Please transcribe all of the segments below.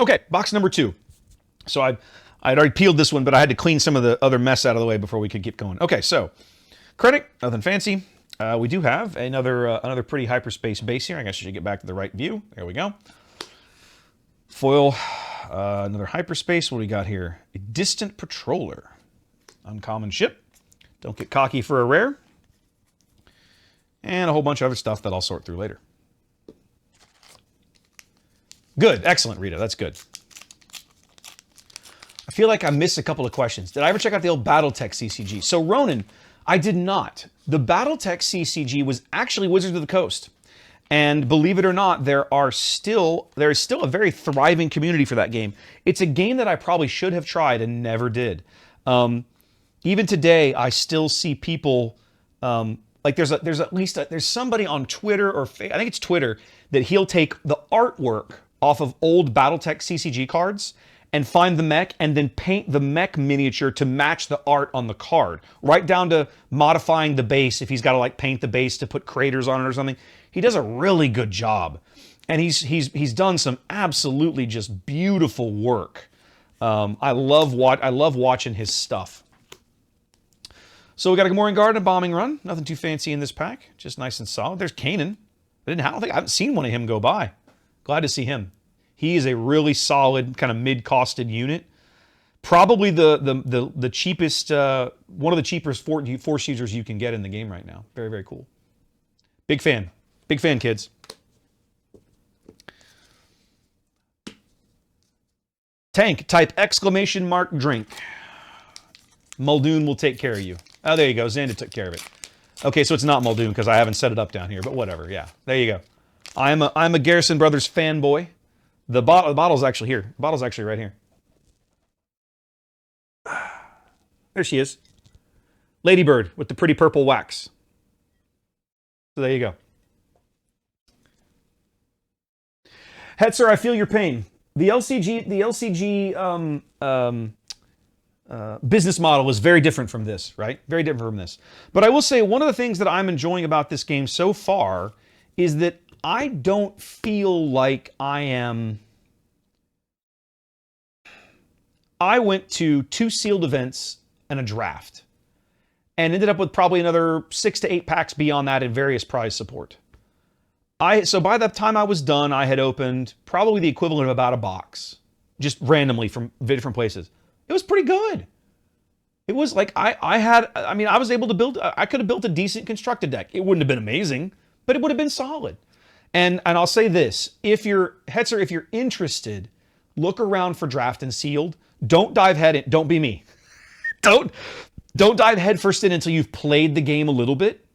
Okay, box number 2. So I'd already peeled this one, but I had to clean some of the other mess out of the way before we could keep going. Okay, so Krennic, nothing fancy. We do have another pretty hyperspace base here. I guess I should get back to the right view. There we go. Foil, another hyperspace. What do we got here? A Distant Patroller. Uncommon ship. Don't get cocky for a rare. And a whole bunch of other stuff that I'll sort through later. Good. Excellent, Rita. That's good. I feel like I missed a couple of questions. Did I ever check out the old Battletech CCG? So, Ronan, I did not. The Battletech CCG was actually Wizards of the Coast. And believe it or not, there is still a very thriving community for that game. It's a game that I probably should have tried and never did. Even today, I still see people... like there's somebody on Twitter or I think it's Twitter that he'll take the artwork off of old BattleTech CCG cards and find the mech and then paint the mech miniature to match the art on the card, right down to modifying the base if he's got to like paint the base to put craters on it or something. He does a really good job, and he's done some absolutely just beautiful work. I love watching his stuff. So we got a Gamorrean Guard and a Bombing Run. Nothing too fancy in this pack. Just nice and solid. There's Kanan. I haven't seen one of him go by. Glad to see him. He is a really solid, kind of mid-costed unit. Probably the cheapest, one of the cheapest force users you can get in the game right now. Very, very cool. Big fan. Big fan, kids. Tank, type !drink. Muldoon will take care of you. Oh, there you go. Xander took care of it. Okay, so it's not Muldoon because I haven't set it up down here, but whatever. Yeah, there you go. I'm a Garrison Brothers fanboy. The bottle's actually here. The bottle's actually right here. There she is. Ladybird with the pretty purple wax. So there you go. Hetzer, I feel your pain. The LCG business model is very different from this, right? Very different from this. But I will say one of the things that I'm enjoying about this game so far is that I don't feel like I went to 2 sealed events and a draft and ended up with probably another 6 to 8 packs beyond that in various prize support. So by the time I was done, I had opened probably the equivalent of about a box, just randomly from different places. It was pretty good. It was like I was able to build, I could have built a decent constructed deck. It wouldn't have been amazing, but it would have been solid. And I'll say this, if you're interested, look around for draft and sealed. Don't dive head in, don't be me. Don't dive head first in until you've played the game a little bit.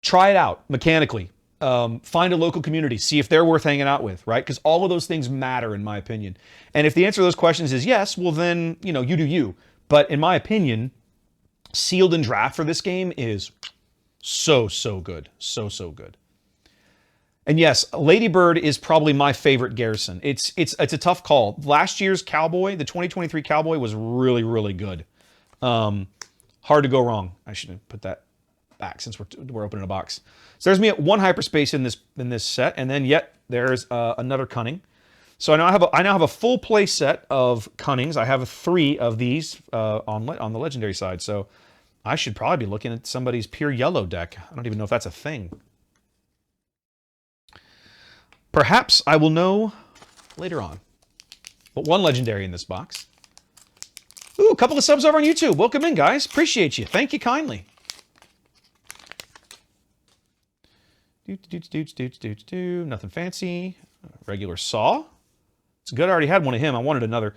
Try it out mechanically. Find a local community. See if they're worth hanging out with, right? Because all of those things matter, in my opinion. And if the answer to those questions is yes, well then, you do you. But in my opinion, sealed and draft for this game is so good. So good. And yes, Ladybird is probably my favorite Garrison. It's a tough call. Last year's Cowboy, the 2023 Cowboy, was really, really good. Hard to go wrong. I should put that back since we're opening a box. So there's me at 1 hyperspace in this set, and then yet there's another Cunning. So I now have a full play set of Cunnings. I have 3 of these on the legendary side. So I should probably be looking at somebody's pure yellow deck. I don't even know if that's a thing. Perhaps I will know later on. But 1 legendary in this box. Ooh, a couple of subs over on YouTube. Welcome in, guys. Appreciate you. Thank you kindly. Nothing fancy. Regular Saw. It's good. I already had one of him. I wanted another.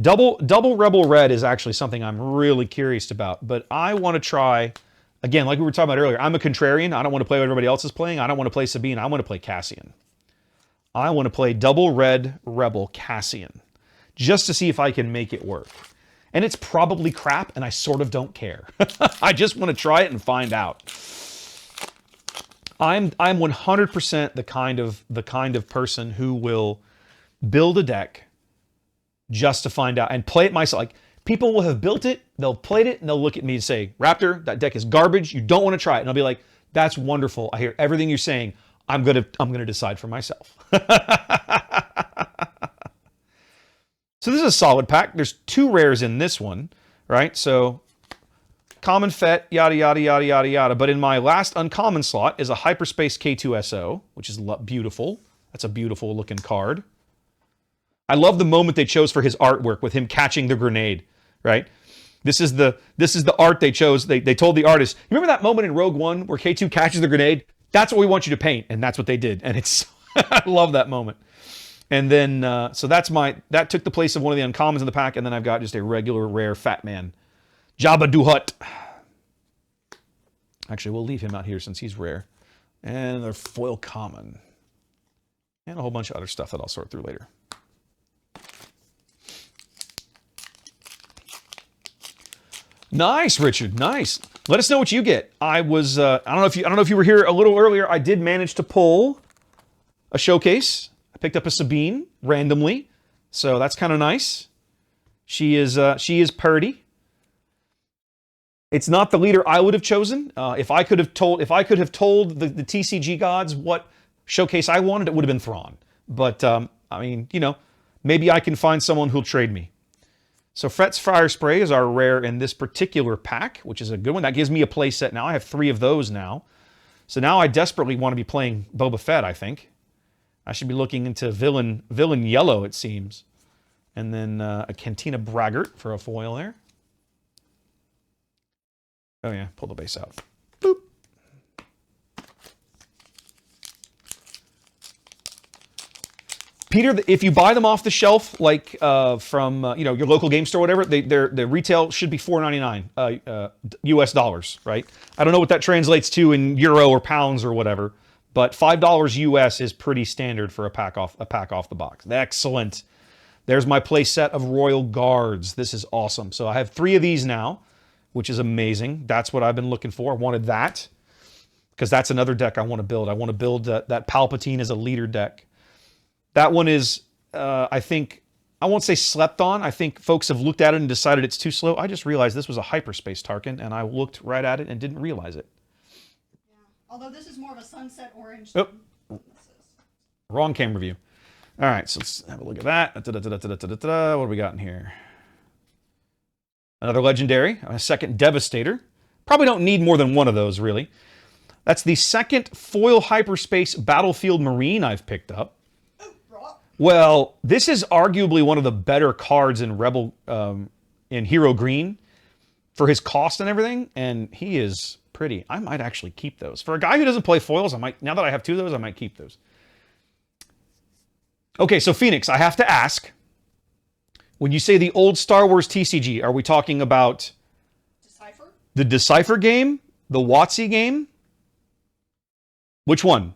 Double Rebel Red is actually something I'm really curious about. But I want to try, again, like we were talking about earlier, I'm a contrarian. I don't want to play what everybody else is playing. I don't want to play Sabine. I want to play Cassian. I want to play Double Red Rebel Cassian. Just to see if I can make it work. And it's probably crap, and I sort of don't care. I just want to try it and find out. I'm 100% the kind of person who will build a deck just to find out and play it myself. Like, people will have built it, they'll played it, and they'll look at me and say, Raptor, that deck is garbage. You don't want to try it. And I'll be like, that's wonderful. I hear everything you're saying. I'm gonna decide for myself. So this is a solid pack. There's 2 rares in this one, right? So common fet, yada, yada, yada, yada, yada. But in my last uncommon slot is a Hyperspace K2SO, which is beautiful. That's a beautiful looking card. I love the moment they chose for his artwork with him catching the grenade, right? This is the art they chose. They told the artist, you remember that moment in Rogue One where K2 catches the grenade? That's what we want you to paint. And that's what they did. And it's, I love that moment. And then, so that took the place of one of the uncommons in the pack. And then I've got just a regular rare Fat Man. Jabba the Hutt. Actually, we'll leave him out here since he's rare. And they're foil common. And a whole bunch of other stuff that I'll sort through later. Nice, Richard. Nice. Let us know what you get. I was I don't know if you were here a little earlier. I did manage to pull a showcase. I picked up a Sabine randomly. So that's kind of nice. She is purdy. It's not the leader I would have chosen. If I could have told the TCG gods what showcase I wanted, it would have been Thrawn. But I mean, you know, maybe I can find someone who'll trade me. So Fret's Fire Spray is our rare in this particular pack, which is a good one. That gives me a play set now. I have 3 of those now. So now I desperately want to be playing Boba Fett, I think. I should be looking into villain yellow, it seems. And then a Cantina Braggart for a foil there. Oh yeah, pull the base out. Boop. Peter, if you buy them off the shelf, like from you know, your local game store, or whatever, their retail should be $4.99 US dollars, right? I don't know what that translates to in euro or pounds or whatever, but $5 US is pretty standard for a pack off the box. Excellent. There's my play set of Royal Guards. This is awesome. So I have 3 of these now, which is amazing. That's what I've been looking for. I wanted that because that's another deck I want to build. I want to build that Palpatine as a leader deck. That one is, I think, I won't say slept on. I think folks have looked at it and decided it's too slow. I just realized this was a Hyperspace Tarkin, and I looked right at it and didn't realize it. Yeah. Although this is more of a sunset orange. Oh, wrong camera view. All right, so let's have a look at that. What do we got in here? Another legendary, a second Devastator. Probably don't need more than one of those, really. That's the second foil Hyperspace Battlefield Marine I've picked up. Well, this is arguably one of the better cards in Rebel, in Hero Green for his cost and everything, and he is pretty. I might actually keep those. For a guy who doesn't play foils, I might, now that I have 2 of those, I might keep those. Okay, so Phoenix, I have to ask, when you say the old Star Wars TCG, are we talking about Decipher? The Decipher game? The WotC game? Which one?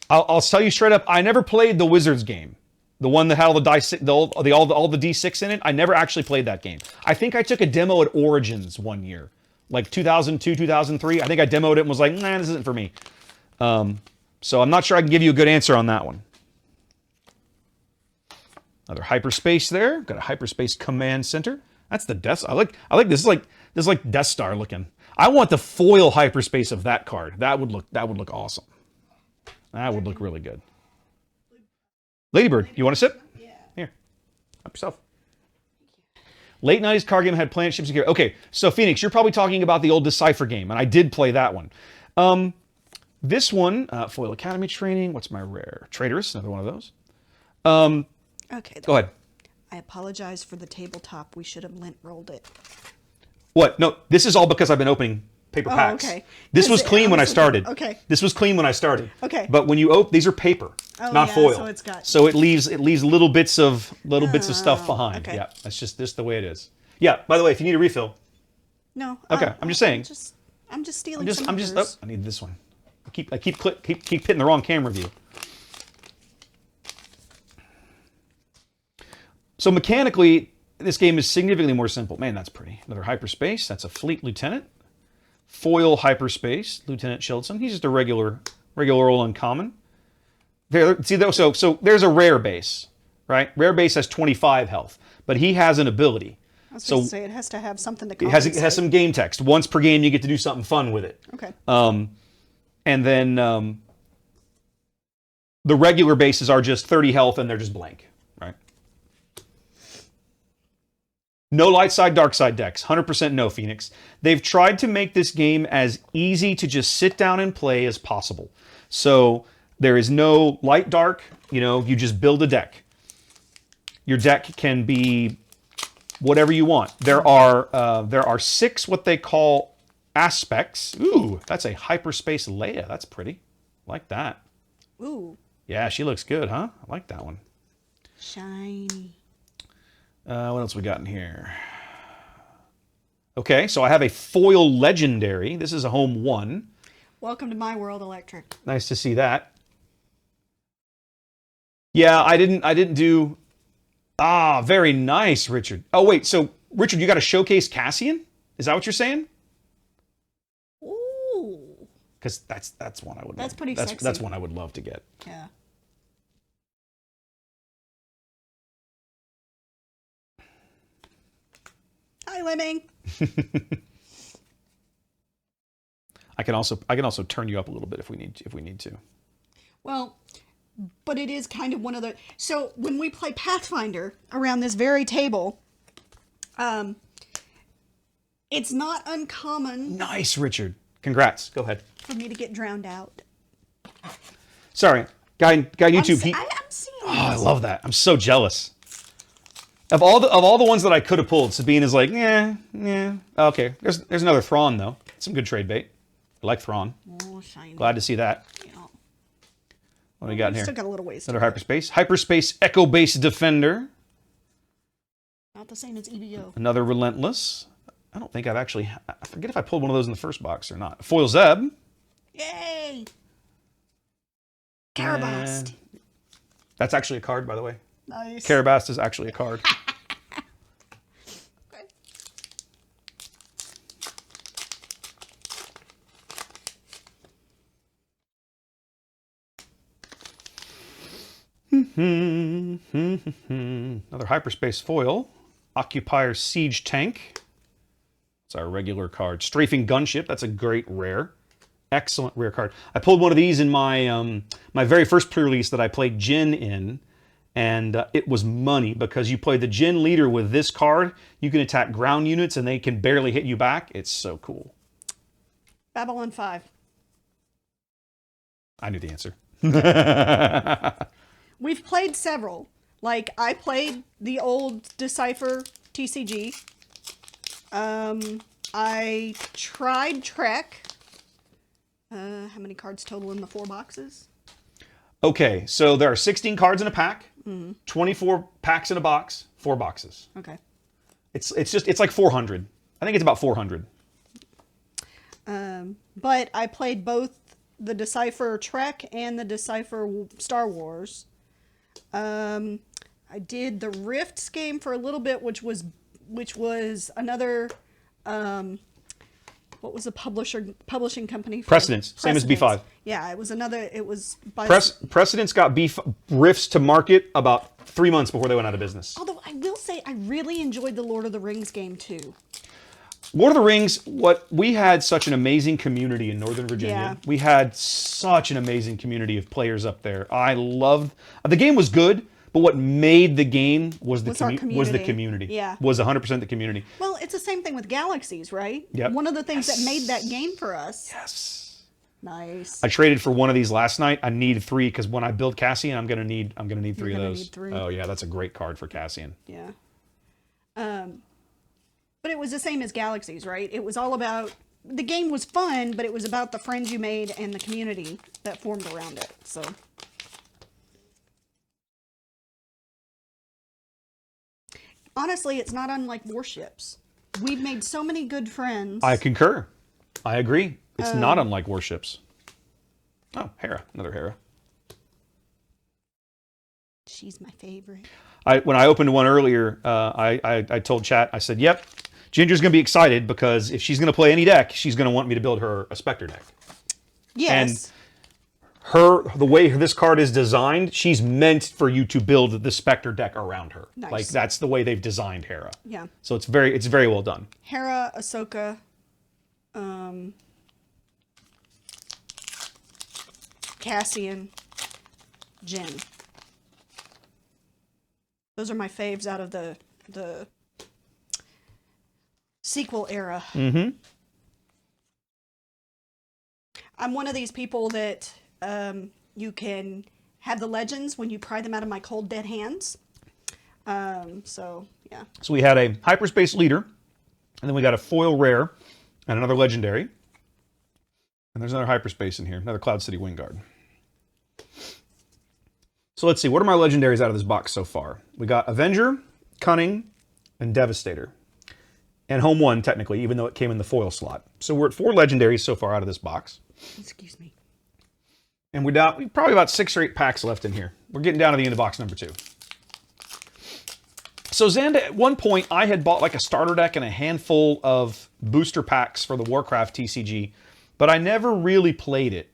I'll tell you straight up, I never played the Wizards game. The one that had all the dice, all the D6 in it. I never actually played that game. I think I took a demo at Origins one year. Like 2002, 2003. I think I demoed it and was like, nah, this isn't for me. So I'm not sure I can give you a good answer on that one. Another Hyperspace there. Got a Hyperspace Command Center. That's the Death. I like this. This is like Death Star looking. I want the foil Hyperspace of that card. That would look awesome. That would look really good. Ladybird, you want to sip? Yeah. Here, help yourself. Late 90s card game had Planet Ships and Gear. Okay, so Phoenix, you're probably talking about the old Decipher game, and I did play that one. This one, Foil Academy Training. What's my rare? Traitorous, another one of those. Okay. Go ahead. I apologize for the tabletop. We should have lint rolled it. What? No, this is all because I've been opening paper packs. Okay. This was clean when I started. Okay. This was clean when I started. Okay. But when you open, these are paper, not foil. So it's got. So it leaves little bits of stuff behind. Okay. Yeah, that's just the way it is. Yeah. By the way, if you need a refill. No. Okay, I'm just saying. I'm just stealing. Oh, I need this one. I keep hitting the wrong camera view. So mechanically, this game is significantly more simple. Man, that's pretty. Another Hyperspace. That's a Fleet Lieutenant. Foil Hyperspace, Lieutenant Shildson. He's just a regular old uncommon. There, see, so there's a rare base, right? Rare base has 25 health, but he has an ability. was So going to say it has to have something to it compensate. has some game text. Once per game, you get to do something fun with it. Okay. And then the regular bases are just 30 health and they're just blank, right? No light side, dark side decks. 100% no, Phoenix. They've tried to make this game as easy to just sit down and play as possible. So there is no light, dark. You just build a deck. Your deck can be whatever you want. There are 6 what they call aspects. Ooh, that's a hyperspace Leia. That's pretty. Like that. Ooh. Yeah, she looks good, huh? I like that one. Shiny. What else we got in here? Okay, so I have a foil legendary. This is a home 1. Welcome to my world, Electric. Nice to see that. Yeah, I didn't do... Ah, very nice, Richard. Oh, wait, so, Richard, you got to showcase Cassian? Is that what you're saying? Ooh. Because that's one I would. That's pretty that's, sexy. That's one I would love to get. Yeah. Hi, Lemming. I can also turn you up a little bit if we need to. Well, but it is kind of one of the... So when we play Pathfinder around this very table, it's not uncommon Nice, Richard. Congrats. Go ahead. for me to get drowned out. Sorry, guy YouTube. I'm seeing Oh, I love that. I'm so jealous. Of all the ones that I could have pulled, Sabine is like, yeah. Okay, there's another Thrawn though. Some good trade bait. I like Thrawn. Oh, shiny. Glad to see that. Yeah. What do we got in here? Still got a little ways. Another hyperspace Echo Base Defender. Not the same as EBO. Another Relentless. I don't think I've actually... I forget if I pulled one of those in the first box or not. Foil Zeb. Yay! Carabast. That's actually a card, by the way. Nice. Carabast is actually a card. Okay. Another hyperspace foil. Occupier Siege Tank. It's our regular card. Strafing Gunship. That's a great rare. Excellent rare card. I pulled one of these in my my very first pre-release that I played Jin in, and it was money because you play the Jin leader with this card. You can attack ground units and they can barely hit you back. It's so cool. Babylon 5. I knew the answer. We've played several. Like, I played the old Decipher TCG. I tried Trek. How many cards total in the 4 boxes? Okay, so there are 16 cards in a pack, 24 packs in a box, 4 boxes. Okay. It's like 400. I think it's about 400. But I played both the Decipher Trek and the Decipher Star Wars. I did the Rifts game for a little bit, which was another what was the publishing company? Precedence, same as B5. Yeah, it was by Precedence got Rifts to market about 3 months before they went out of business. Although I will say I really enjoyed the Lord of the Rings game too. Lord of the Rings, we had such an amazing community in Northern Virginia. Yeah. We had such an amazing community of players up there. I loved the game was good, but what made the game was the community. Yeah. Was 100% the community. Well, it's the same thing with Galaxies, right? Yep. One of the things that made that game for us. Yes. Nice. I traded for one of these last night. I need 3 because when I build Cassian, I'm gonna need 3 of gonna those. need 3. Oh yeah, that's a great card for Cassian. Yeah. But it was the same as Galaxies, right? It was all about, the game was fun, but it was about the friends you made and the community that formed around it. So. Honestly, it's not unlike Warships. We've made so many good friends. I concur. I agree. It's not unlike Warships. Oh, Hera. Another Hera. She's my favorite. When I opened one earlier, I told chat, I said, yep, Ginger's going to be excited because if she's going to play any deck, she's going to want me to build her a Spectre deck. Yes. the way this card is designed, she's meant for you to build the Spectre deck around her. Nice. Like that's the way they've designed Hera. Yeah. So it's very well done. Hera, Ahsoka, Cassian, Jin. Those are my faves out of the sequel era. Mm-hmm. I'm one of these people that you can have the legends when you pry them out of my cold dead hands. So yeah. So we had a hyperspace leader, and then we got a foil rare, and another legendary. And there's another hyperspace in here, another Cloud City Wingguard. So let's see, what are my legendaries out of this box so far? We got Avenger, Cunning, and Devastator. And Home 1, technically, even though it came in the foil slot. So we're at 4 legendaries so far out of this box. Excuse me. And we've probably about 6 or 8 packs left in here. We're getting down to the end of box number 2. So Xanda, at one point, I had bought like a starter deck and a handful of booster packs for the Warcraft TCG, but I never really played it.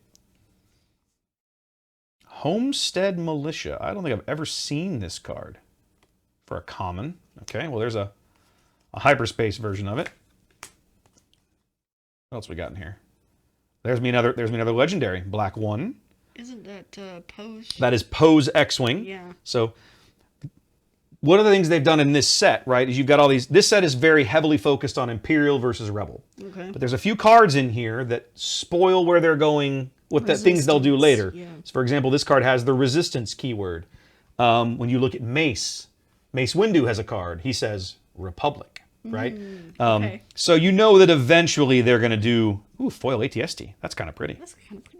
Homestead Militia. I don't think I've ever seen this card for a common. Okay, well there's a hyperspace version of it. What else we got in here? There's me another legendary. Black 1. Isn't that Pose? That is Pose X-Wing. Yeah. So one of the things they've done in this set, right, is you've got all these... This set is very heavily focused on Imperial versus Rebel. Okay. But there's a few cards in here that spoil where they're going, what the things they'll do later. Yeah. So for example, this card has the Resistance keyword. When you look at Mace Windu has a card. He says Republic, right? Okay. So you know that eventually they're going to do... Ooh, foil ATST. That's kind of pretty. That's kind of pretty.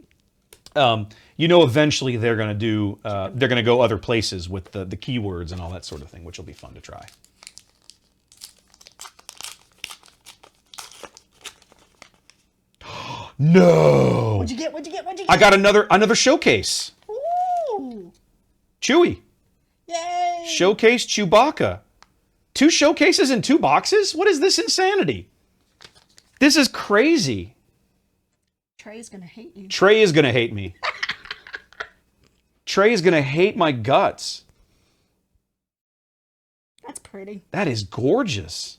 You know eventually they're going to do... they're going to go other places with the keywords and all that sort of thing, which will be fun to try. No! What'd you get? What'd you get? What'd you get? I got another showcase. Ooh! Chewie. Yay! Showcase Chewbacca. 2 showcases in 2 boxes? What is this insanity? This is crazy. Trey's gonna hate you. Trey is going to hate me. Trey is going to hate my guts. That's pretty. That is gorgeous.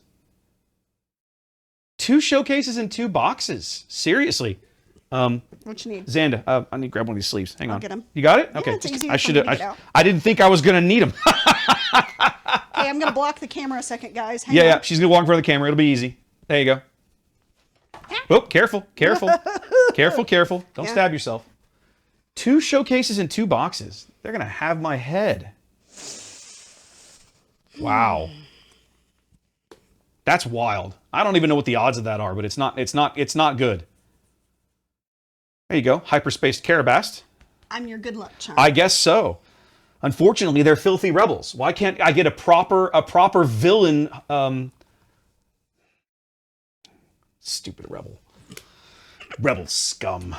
2 showcases in 2 boxes. Seriously. What you need? Xanda, I need to grab one of these sleeves. Hang on. I'll get 'em. You got it? Yeah, Okay. it's easier I for should me have. to get out. I didn't think I was going to need them. Hey, I'm gonna block the camera a second, guys. Hang Yeah. on. She's going to walk in front of the camera. It'll be easy. There you go. Oh, careful. Careful. Careful. Don't stab yourself. 2 showcases in 2 boxes. They're going to have my head. Wow. That's wild. I don't even know what the odds of that are, but it's not good. There you go. Hyperspaced Karabast. I'm your good luck charm. I guess so. Unfortunately, they're filthy rebels. Why can't I get a proper villain? Stupid rebel. Rebel scum.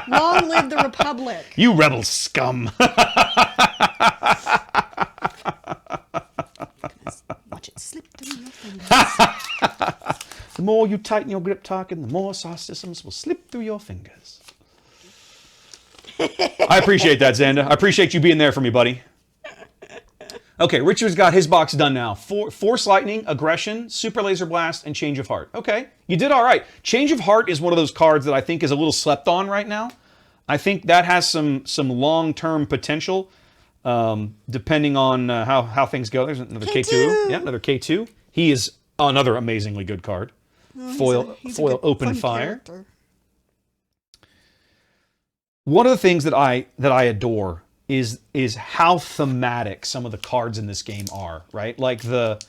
Long live the Republic. You rebel scum. Watch it slip through your fingers. The more you tighten your grip, Tarkin, the more SAR systems will slip through your fingers. I appreciate that, Xanda. I appreciate you being there for me, buddy. Okay, Richard's got his box done now. Force Lightning, Aggression, Super Laser Blast, and Change of Heart. Okay, you did all right. Change of Heart is one of those cards that I think is a little slept on right now. I think that has some long-term potential, depending on how things go. There's another K2. Yeah, another K2. He is another amazingly good card. Foil He's a good, Open fun Fire. character. One of the things that I adore is how thematic some of the cards in this game are, right? Like the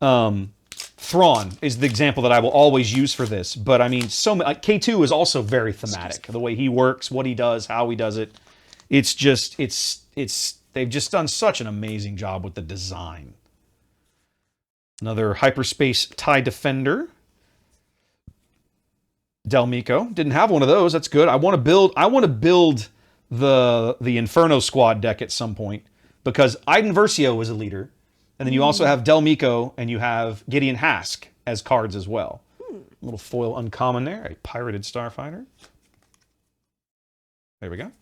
Thrawn is the example that I will always use for this. But I mean, like K2 is also very thematic. The way he works, what he does, how he does it. It's just they've just done such an amazing job with the design. Another Hyperspace TIE Defender. Del Mico. Didn't have one of those. That's good. I want to build the Inferno Squad deck at some point, because Iden Versio is a leader, and then you also have Del Mico and you have Gideon Hask as cards as well. A little foil uncommon there, a Pirated Starfighter. There we go.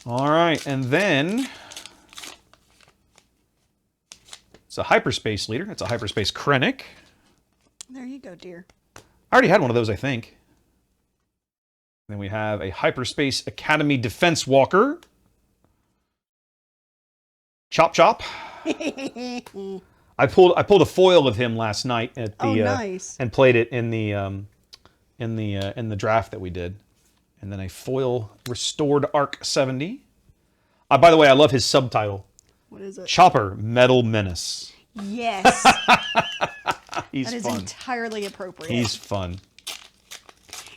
All right, and then it's a hyperspace leader. It's a hyperspace Krennic. There you go, dear. I already had one of those, I think. Then we have a Hyperspace Academy Defense Walker. Chop Chop. I pulled a foil of him last night at the nice. And played it in the draft that we did. And then a foil Restored Arc 70. By the way, I love his subtitle. What is it? Chopper Metal Menace. Yes. He's that is fun. entirely appropriate. He's fun.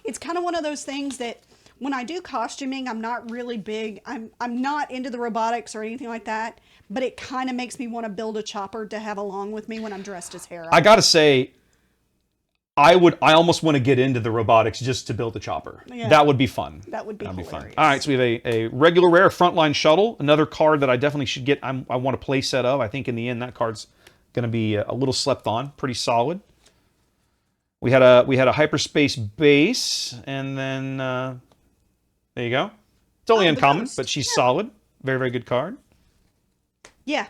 It's kind of one of those things that when I do costuming, I'm not really big. I'm not into the robotics or anything like that, but it kind of makes me want to build a chopper to have along with me when I'm dressed as Hera. I gotta say, I almost want to get into the robotics just to build a chopper. Yeah. That would be fun. That would be That'd hilarious. Fun. All right, so we have a regular rare Frontline Shuttle, another card that I definitely should get. I want a play set of. I think in the end that card's going to be a little slept on, pretty solid. We had a hyperspace base, and then there you go. It's only uncommon, Ghost. but she's solid. Very, very good card. Yeah.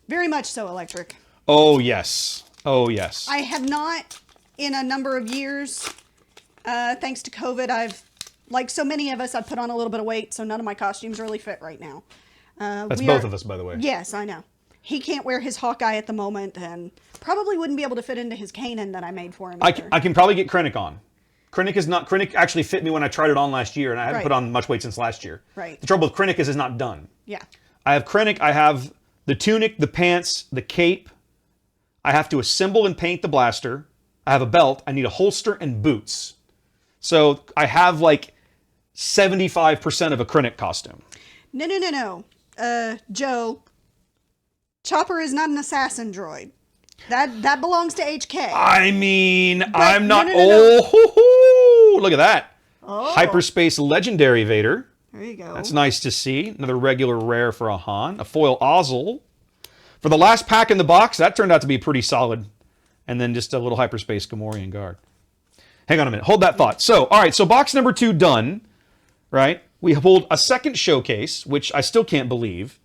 Very much so, Electric. Oh yes. Oh yes. I have not, in a number of years, thanks to COVID, like so many of us, I've put on a little bit of weight, so none of my costumes really fit right now. That's both of us, by the way. Yes, I know. He can't wear his Hawkeye at the moment, and probably wouldn't be able to fit into his Kanan that I made for him. I can probably get Krennic on. Krennic actually fit me when I tried it on last year, and I haven't Right. put on much weight since last year. Right. The trouble with Krennic is it's not done. Yeah. I have Krennic, I have the tunic, the pants, the cape. I have to assemble and paint the blaster. I have a belt. I need a holster and boots. So I have like 75% of a Krennic costume. No. Joe, Chopper is not an assassin droid. That belongs to HK. I mean, I'm not... no. Oh, look at that. Oh. Hyperspace Legendary Vader. There you go. That's nice to see. Another regular rare for a Han. A foil Ozzel. For the last pack in the box, that turned out to be pretty solid. And then just a little Hyperspace Gamorrean Guard. Hang on a minute. Hold that thought. So, all right. So box number 2 done. Right? We pulled a second showcase, which I still can't believe.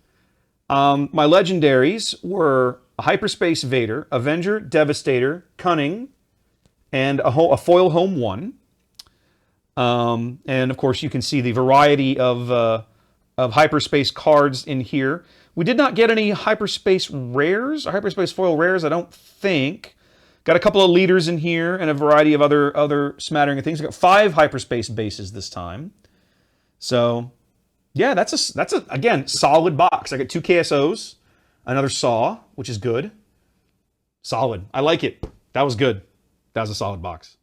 My legendaries were a Hyperspace Vader, Avenger, Devastator, Cunning, and a foil Home 1. And of course, you can see the variety of hyperspace cards in here. We did not get any hyperspace rares, or hyperspace foil rares, I don't think. Got a couple of leaders in here and a variety of other smattering of things. We got 5 hyperspace bases this time. So, yeah, that's a again solid box. I got 2 KSOs, another Saw, which is good. Solid. I like it. That was good. That was a solid box.